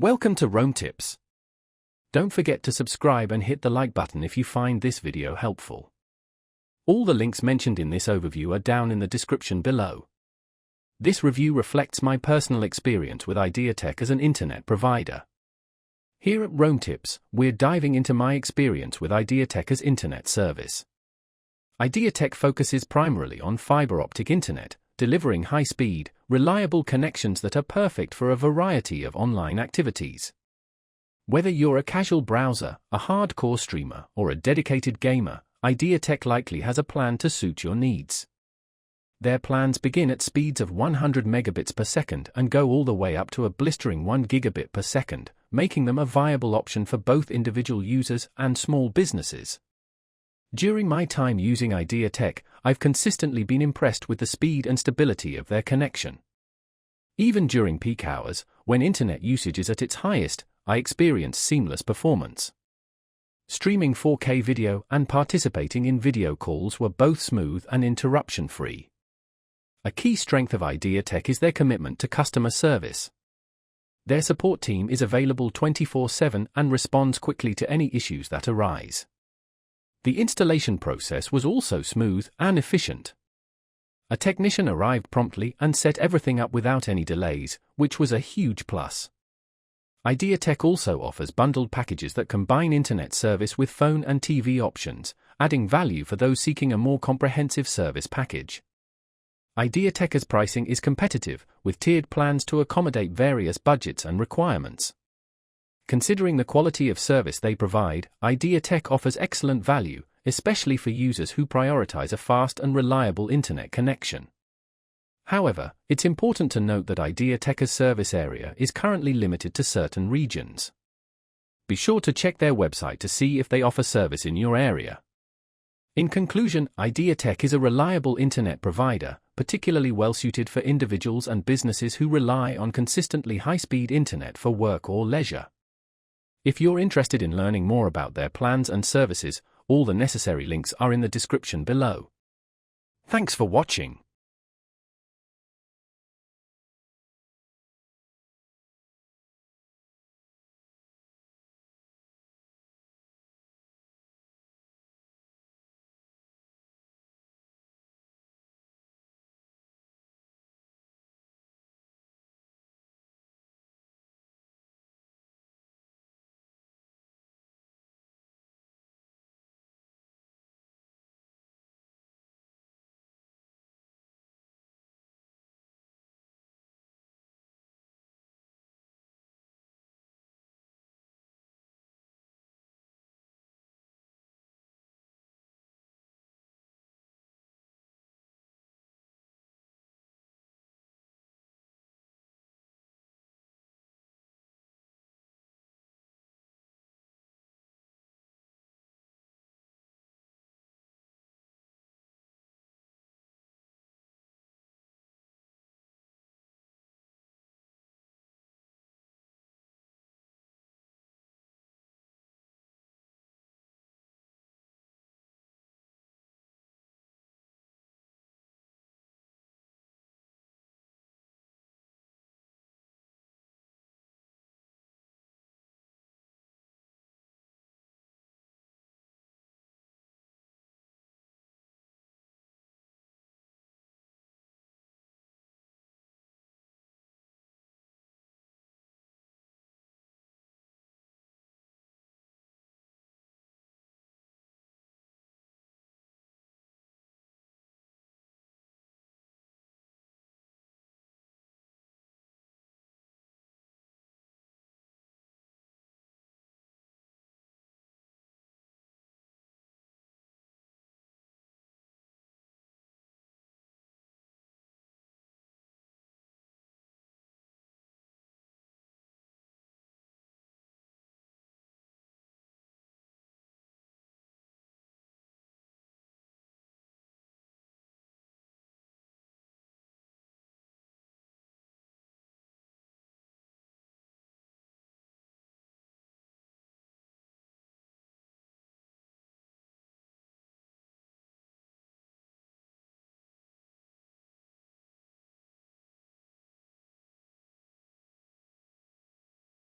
Welcome to Rome Tips. Don't forget to subscribe and hit the like button if you find this video helpful. All the links mentioned in this overview are down in the description below. This review reflects my personal experience with IdeaTek as an internet provider. Here at Rome Tips, we're diving into my experience with IdeaTek as internet service. IdeaTek focuses primarily on fiber optic internet, delivering high-speed, reliable connections that are perfect for a variety of online activities. Whether you're a casual browser, a hardcore streamer, or a dedicated gamer, IdeaTek likely has a plan to suit your needs. Their plans begin at speeds of 100 megabits per second and go all the way up to a blistering 1 gigabit per second, making them a viable option for both individual users and small businesses. During my time using IdeaTek, I've consistently been impressed with the speed and stability of their connection. Even during peak hours, when internet usage is at its highest, I experience seamless performance. Streaming 4K video and participating in video calls were both smooth and interruption-free. A key strength of IdeaTek is their commitment to customer service. Their support team is available 24/7 and responds quickly to any issues that arise. The installation process was also smooth and efficient. A technician arrived promptly and set everything up without any delays, which was a huge plus. IdeaTek also offers bundled packages that combine internet service with phone and TV options, adding value for those seeking a more comprehensive service package. IdeaTek's pricing is competitive, with tiered plans to accommodate various budgets and requirements. Considering the quality of service they provide, IdeaTek offers excellent value, especially for users who prioritize a fast and reliable internet connection. However, it's important to note that IdeaTek's service area is currently limited to certain regions. Be sure to check their website to see if they offer service in your area. In conclusion, IdeaTek is a reliable internet provider, particularly well-suited for individuals and businesses who rely on consistently high-speed internet for work or leisure. If you're interested in learning more about their plans and services, all the necessary links are in the description below. Thanks for watching.